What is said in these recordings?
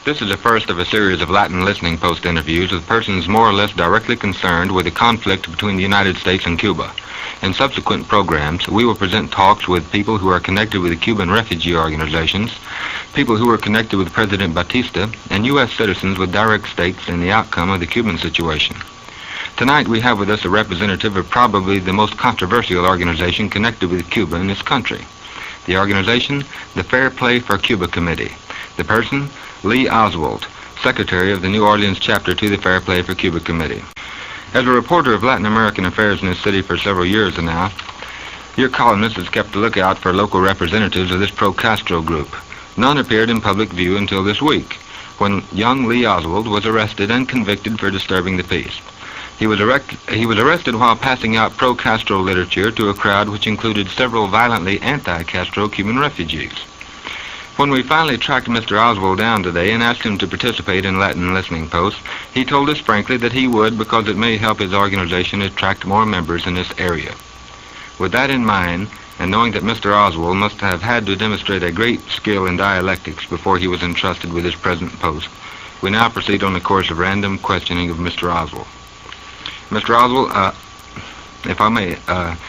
This is the first of a series of Latin Listening Post interviews with persons more or less directly concerned with the conflict between the United States and Cuba. In subsequent programs, we will present talks with people who are connected with the Cuban refugee organizations, people who are connected with President Batista, and U.S. citizens with direct stakes in the outcome of the Cuban situation. Tonight we have with us a representative of probably the most controversial organization connected with Cuba in this country. The organization, the Fair Play for Cuba Committee. The person, Lee Oswald, Secretary of the New Orleans Chapter to the Fair Play for Cuba Committee. As a reporter of Latin American affairs in this city for several years now, your columnist has kept a lookout for local representatives of this pro-Castro group. None appeared in public view until this week, when young Lee Oswald was arrested and convicted for disturbing the peace. He was arrested while passing out pro-Castro literature to a crowd which included several violently anti-Castro Cuban refugees. When we finally tracked Mr. Oswald down today and asked him to participate in Latin Listening Post, he told us frankly that he would because it may help his organization attract more members in this area. With that in mind, and knowing that Mr. Oswald must have had to demonstrate a great skill in dialectics before he was entrusted with his present post, we now proceed on a course of random questioning of Mr. Oswald. Mr. Oswald, if I may,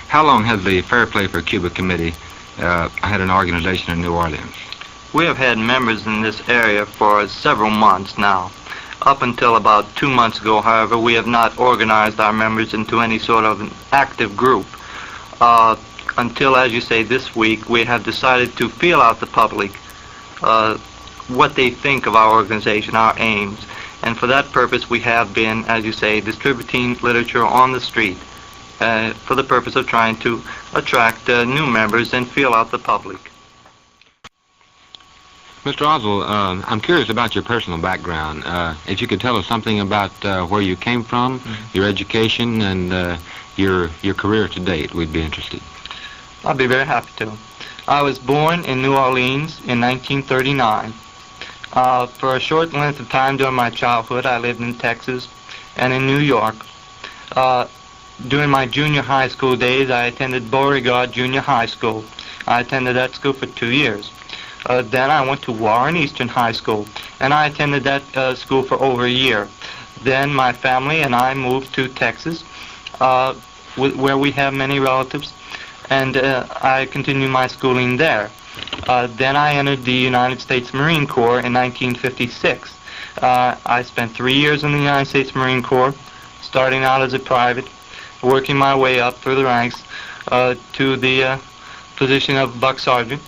how long has the Fair Play for Cuba Committee had an organization in New Orleans? We have had members in this area for several months now. Up until about 2 months ago, however, we have not organized our members into any sort of an active group. Until, as you say, this week, we have decided to feel out the public what they think of our organization, our aims. And for that purpose, we have been, as you say, distributing literature on the street for the purpose of trying to attract new members and feel out the public. Mr. Oswald, I'm curious about your personal background. If you could tell us something about where you came from, your education, and your career to date, we'd be interested. I'll be very happy to. I was born in New Orleans in 1939. For a short length of time during my childhood, I lived in Texas and in New York. During my junior high school days, I attended Beauregard Junior High School. I attended that school for 2 years. Then I went to Warren Eastern High School, and I attended that school for over a year. Then my family and I moved to Texas, where we have many relatives, and I continued my schooling there. Then I entered the United States Marine Corps in 1956. I spent 3 years in the United States Marine Corps, starting out as a private, working my way up through the ranks to the position of buck sergeant.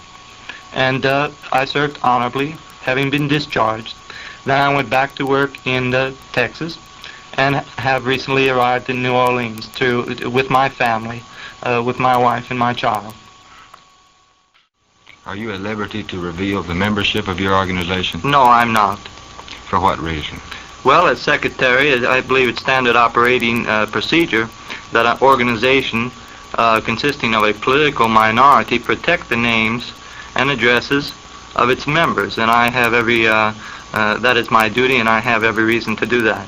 And I served honorably, having been discharged. Then I went back to work in Texas and have recently arrived in New Orleans with my family, with my wife and my child. Are you at liberty to reveal the membership of your organization? No, I'm not. For what reason? Well, as secretary, I believe it's standard operating procedure that an organization consisting of a political minority protect the names and addresses of its members, and I have that is my duty, and I have every reason to do that.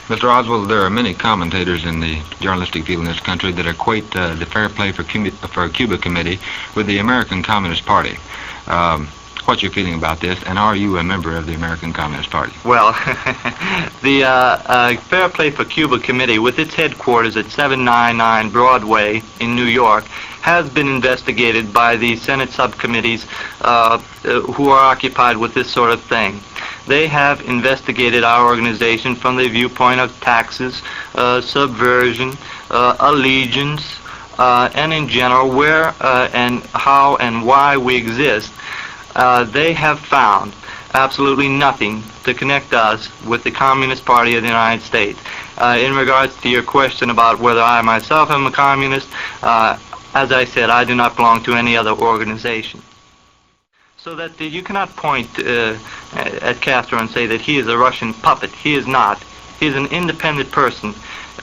Mr. Oswald, there are many commentators in the journalistic field in this country that equate the Fair Play for Cuba Committee with the American Communist Party. What's your feeling about this, and are you a member of the American Communist Party? Well, the Fair Play for Cuba Committee, with its headquarters at 799 Broadway in New York, has been investigated by the Senate subcommittees who are occupied with this sort of thing. They have investigated our organization from the viewpoint of taxes, subversion, allegiance, and in general where and how and why we exist. They have found absolutely nothing to connect us with the Communist Party of the United States. In regards to your question about whether I myself am a communist, as I said, I do not belong to any other organization. So that you cannot point at Castro and say that he is a Russian puppet. He is not. He is an independent person,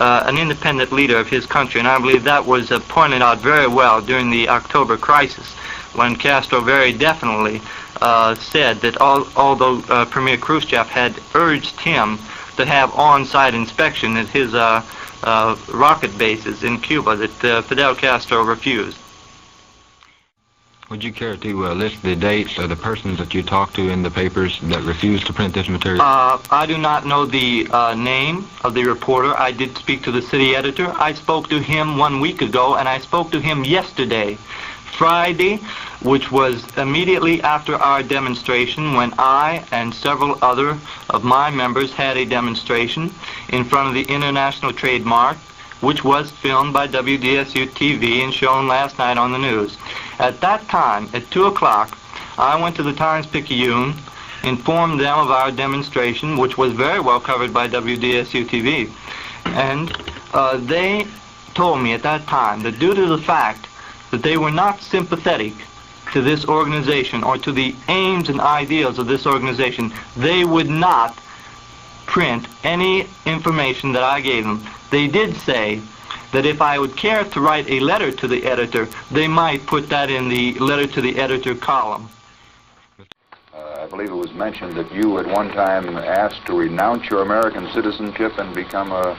an independent leader of his country, and I believe that was pointed out very well during the October crisis, when Castro very definitely said that although Premier Khrushchev had urged him to have on-site inspection at his rocket bases in Cuba, that Fidel Castro refused. Would you care to list the dates of the persons that you talked to in the papers that refused to print this material? I do not know the name of the reporter. I did speak to the city editor. I spoke to him 1 week ago, and I spoke to him yesterday, Friday, which was immediately after our demonstration, when I and several other of my members had a demonstration in front of the International Trade Mart, which was filmed by WDSU-TV and shown last night on the news. At that time, at 2 o'clock, I went to the Times-Picayune, informed them of our demonstration, which was very well covered by WDSU-TV, and they told me at that time that due to the fact that they were not sympathetic to this organization or to the aims and ideals of this organization, they would not print any information that I gave them. They did say that if I would care to write a letter to the editor, they might put that in the letter to the editor column. I believe it was mentioned that you at one time asked to renounce your American citizenship and become a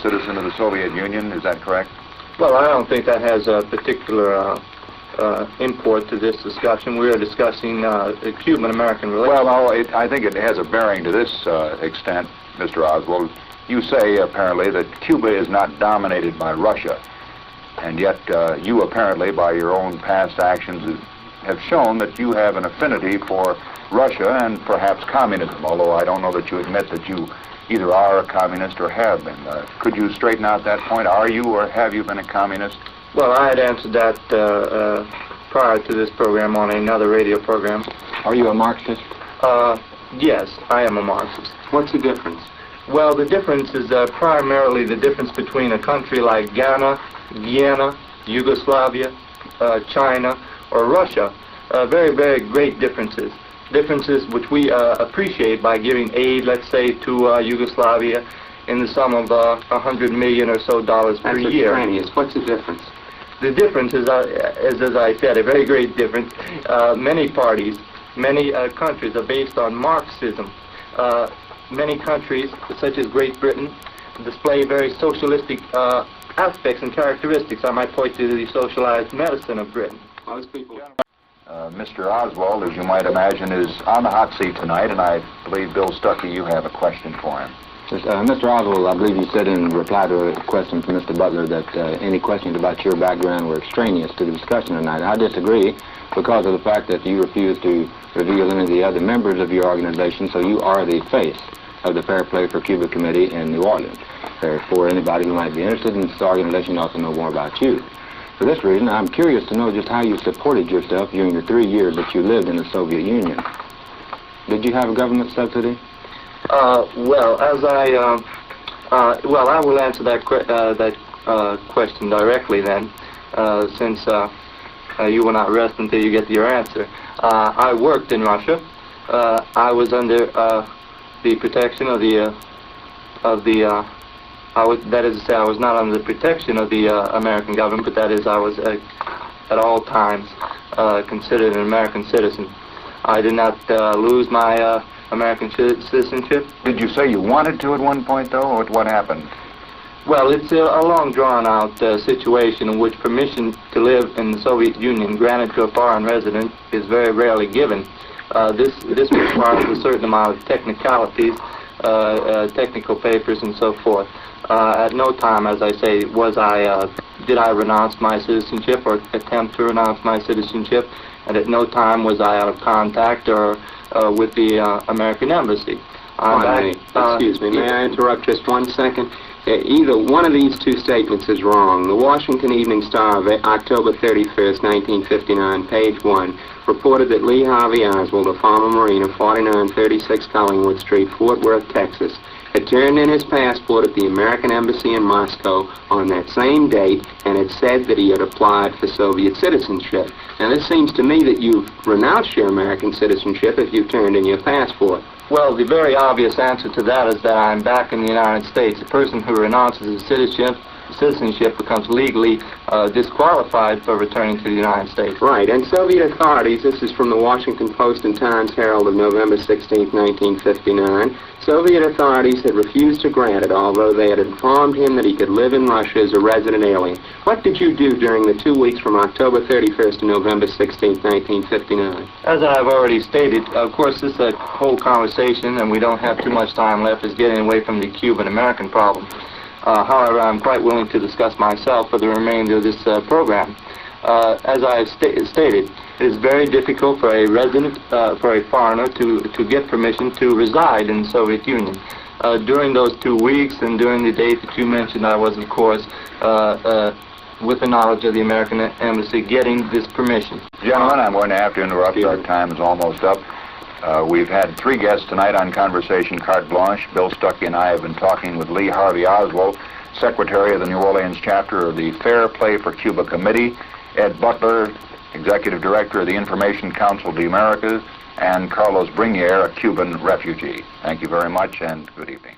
citizen of the Soviet Union. Is that correct? Well, I don't think that has a particular import to this discussion. We are discussing Cuban-American relations. Well, no, I think it has a bearing to this extent, Mr. Oswald. You say, apparently, that Cuba is not dominated by Russia, and yet you apparently, by your own past actions, have shown that you have an affinity for Russia and perhaps communism, although I don't know that you admit that you either are a communist or have been. Could you straighten out that point? Are you or have you been a communist? Well, I had answered that prior to this program on another radio program. Are you a Marxist? Yes, I am a Marxist. What's the difference? Well, the difference is primarily the difference between a country like Ghana, Guyana, Yugoslavia, China, or Russia. Very, very great differences. Differences which we appreciate by giving aid, let's say, to Yugoslavia in the sum of $100 million or so per year. Extraneous. What's the difference? The difference is, as I said, a very great difference. Many parties, many countries are based on Marxism. Many countries, such as Great Britain, display very socialistic aspects and characteristics. I might point to the socialized medicine of Britain. Most people... Mr. Oswald, as you might imagine, is on the hot seat tonight, and I believe, Bill Stuckey, you have a question for him. Mr. Oswald, I believe you said in reply to a question from Mr. Butler that any questions about your background were extraneous to the discussion tonight. I disagree because of the fact that you refuse to reveal any of the other members of your organization, so you are the face of the Fair Play for Cuba Committee in New Orleans. Therefore, anybody who might be interested in this organization ought to know more about you. For this reason, I'm curious to know just how you supported yourself during the 3 years that you lived in the Soviet Union. Did you have a government subsidy? Well, as I will answer that question directly then, since you will not rest until you get your answer. I worked in Russia. I was under the protection of that is to say, I was not under the protection of the American government, but that is, I was at all times considered an American citizen. I did not lose my American citizenship. Did you say you wanted to at one point, though, or what happened? Well, it's a long, drawn-out situation in which permission to live in the Soviet Union granted to a foreign resident is very rarely given. This requires a certain amount of technicalities, technical papers, and so forth. At no time, as I say, did I renounce my citizenship or attempt to renounce my citizenship, and at no time was I out of contact or with the American embassy. Excuse me, may I interrupt just 1 second? Either one of these two statements is wrong. The Washington Evening Star of October 31st, 1959, page 1, reported that Lee Harvey Oswald, a former Marine of 4936 Collingwood Street, Fort Worth, Texas, had turned in his passport at the American Embassy in Moscow on that same date and had said that he had applied for Soviet citizenship. Now, this seems to me that you've renounced your American citizenship if you've turned in your passport. Well, the very obvious answer to that is that I'm back in the United States. A person who renounces his citizenship citizenship becomes legally disqualified for returning to the United States. Right, and Soviet authorities, this is from the Washington Post and Times-Herald of November 16, 1959, Soviet authorities had refused to grant it, although they had informed him that he could live in Russia as a resident alien. What did you do during the 2 weeks from October 31st to November 16, 1959? As I've already stated, of course, this whole conversation, and we don't have too much time left, is getting away from the Cuban-American problem. However, I'm quite willing to discuss myself for the remainder of this program. As I stated, it is very difficult for a resident, for a foreigner, to get permission to reside in the Soviet Union. During those 2 weeks and during the date that you mentioned, I was, of course, with the knowledge of the American Embassy, getting this permission. Gentlemen, I'm going to have to interrupt. Our time is almost up. We've had 3 guests tonight on Conversation Carte Blanche. Bill Stuckey and I have been talking with Lee Harvey Oswald, Secretary of the New Orleans chapter of the Fair Play for Cuba Committee, Ed Butler, Executive Director of the Information Council of the Americas, and Carlos Brinier, a Cuban refugee. Thank you very much, and good evening.